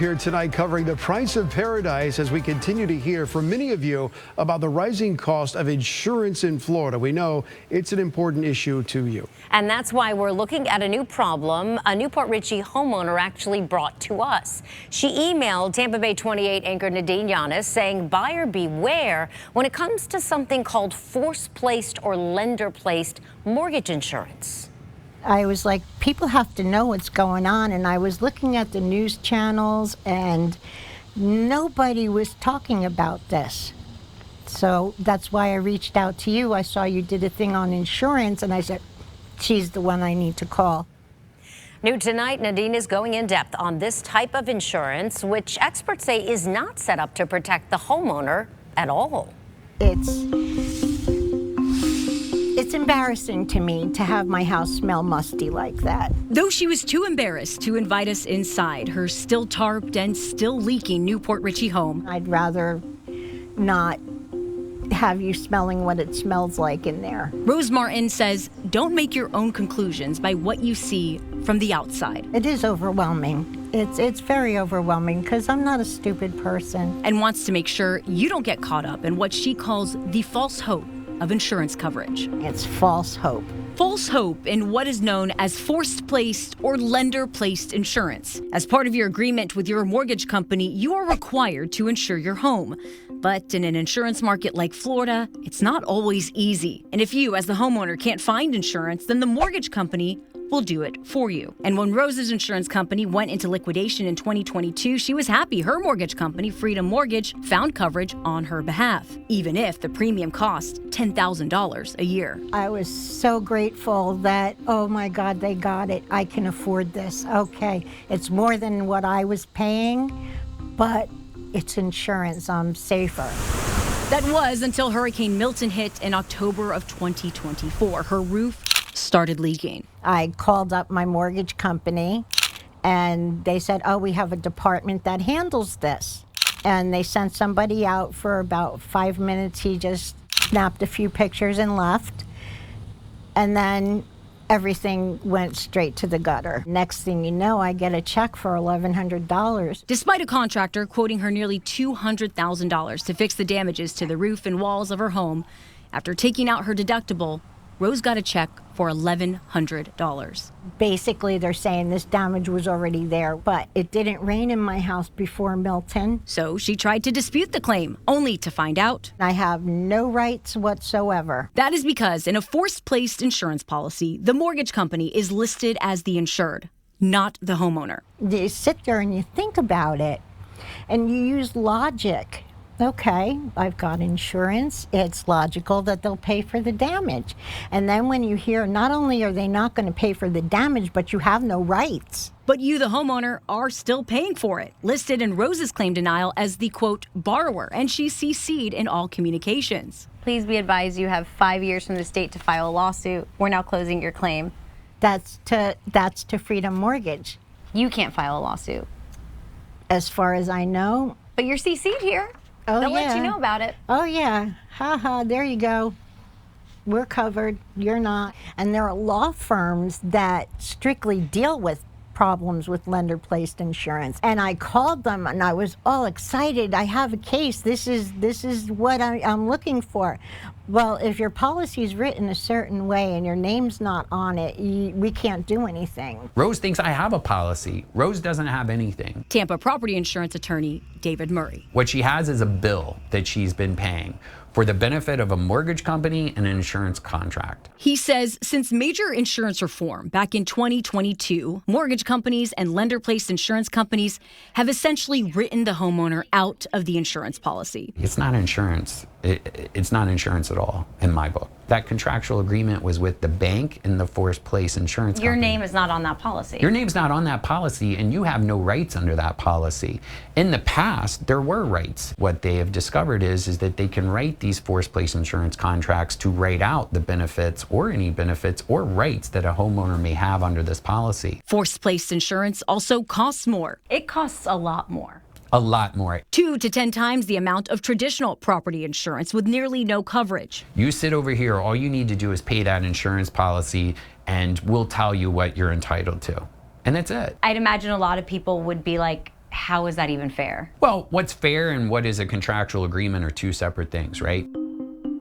Here tonight covering the price of paradise as we continue to hear from many of you about the rising cost of insurance in Florida. We know it's an important issue to you. And that's why we're looking at a new problem a Newport Richey homeowner actually brought to us. She emailed Tampa Bay 28 anchor Nadine Yanis saying buyer beware when it comes to something called force-placed or lender-placed mortgage insurance. I was like, people have to know what's going on. And I was looking at the news channels and nobody was talking about this. So that's why I reached out to you. I saw you did a thing on insurance and I said, she's the one I need to call. New tonight, Nadine is going in depth on this type of insurance, which experts say is not set up to protect the homeowner at all. It's embarrassing to me to have my house smell musty like that. Though she was too embarrassed to invite us inside her still tarped and still leaking Newport Richey home. I'd rather not have you smelling what it smells like in there. Rose Martin says don't make your own conclusions by what you see from the outside. It is overwhelming. It's very overwhelming because I'm not a stupid person. And wants to make sure you don't get caught up in what she calls the false hope of insurance coverage. It's false hope. False hope in what is known as forced-placed or lender-placed insurance. As part of your agreement with your mortgage company, you are required to insure your home. But in an insurance market like Florida, it's not always easy. And if you, as the homeowner, can't find insurance, then the mortgage company will do it for you. And when Rose's insurance company went into liquidation in 2022, she was happy her mortgage company, Freedom Mortgage, found coverage on her behalf, even if the premium cost $10,000 a year. I was so grateful that, oh my God, they got it. I can afford this. Okay, it's more than what I was paying, but it's insurance. I'm safer. That was until Hurricane Milton hit in October of 2024. Her roof started leaking. I called up my mortgage company and they said, oh, we have a department that handles this. And they sent somebody out for about 5 minutes. He just snapped a few pictures and left. And then everything went straight to the gutter. Next thing you know, I get a check for $1,100. Despite a contractor quoting her nearly $200,000 to fix the damages to the roof and walls of her home, after taking out her deductible, Rose got a check for $1,100. Basically, they're saying this damage was already there, but it didn't rain in my house before Milton. So she tried to dispute the claim, only to find out I have no rights whatsoever. that is because in a forced-placed insurance policy, the mortgage company is listed as the insured, not the homeowner. You sit there and you think about it, and you use logic. Okay, I've got insurance. It's logical that they'll pay for the damage. And then when you hear not only are they not going to pay for the damage, but you have no rights. But you, the homeowner, are still paying for it, listed in Rose's claim denial as the, quote, borrower, and she's CC'd in all communications. Please be advised you have 5 years from the state to file a lawsuit. We're now closing your claim. That's to Freedom Mortgage. You can't file a lawsuit. As far as I know. But you're CC'd here. Oh, They'll yeah. let you know about it. Oh, yeah. Ha, there you go. We're covered. You're not. And there are law firms that strictly deal with problems with lender-placed insurance. And I called them and I was all excited. I have a case. This is what I'm looking for. Well, if your policy is written a certain way and your name's not on it, we can't do anything. Rose thinks I have a policy. Rose doesn't have anything. Tampa property insurance attorney David Murray. What she has is a bill that she's been paying for the benefit of a mortgage company and an insurance contract. He says since major insurance reform back in 2022, mortgage companies and lender-placed insurance companies have essentially written the homeowner out of the insurance policy. It's not insurance. It's not insurance at all in my book. That contractual agreement was with the bank and the forced place insurance Your company. name is not on that policy. Your name's not on that policy and you have no rights under that policy. In the past, there were rights. What they have discovered is that they can write these forced place insurance contracts to write out the benefits or any benefits or rights that a homeowner may have under this policy. Forced place insurance also costs more. It costs a lot more. A lot more. 2 to 10 times the amount of traditional property insurance with nearly no coverage. You sit over here, all you need to do is pay that insurance policy and we'll tell you what you're entitled to. And that's it. I'd imagine a lot of people would be like, How is that even fair? Well, what's fair and what is a contractual agreement are two separate things, right?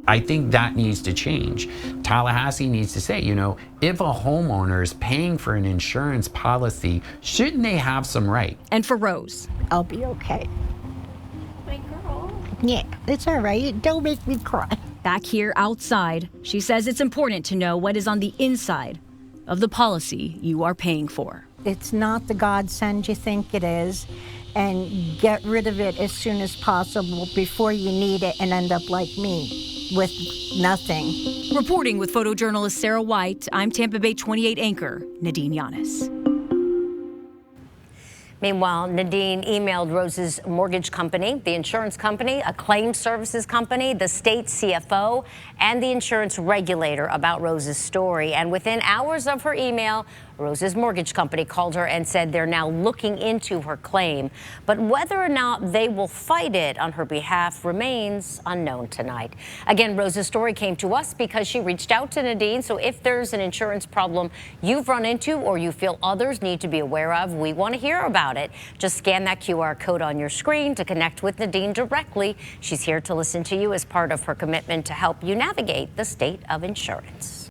I think that needs to change. Tallahassee needs to say, you know, if a homeowner is paying for an insurance policy, shouldn't they have some right? And for Rose, I'll be okay. My girl. Yeah, it's all right. Don't make me cry. back here outside, she says it's important to know what is on the inside of the policy you are paying for. It's not the godsend you think it is, and get rid of it as soon as possible before you need it and end up like me with nothing. Reporting with photojournalist Sarah White, I'm Tampa Bay 28 anchor Nadine Yanis. Meanwhile, Nadine emailed Rose's mortgage company, the insurance company, a claim services company, the state CFO, and the insurance regulator about Rose's story. And within hours of her email, Rose's mortgage company called her and said they're now looking into her claim. But whether or not they will fight it on her behalf remains unknown tonight. Again, Rose's story came to us because she reached out to Nadine. So if there's an insurance problem you've run into or you feel others need to be aware of, we want to hear about it. Just scan that QR code on your screen to connect with Nadine directly. She's here to listen to you as part of her commitment to help you navigate the state of insurance.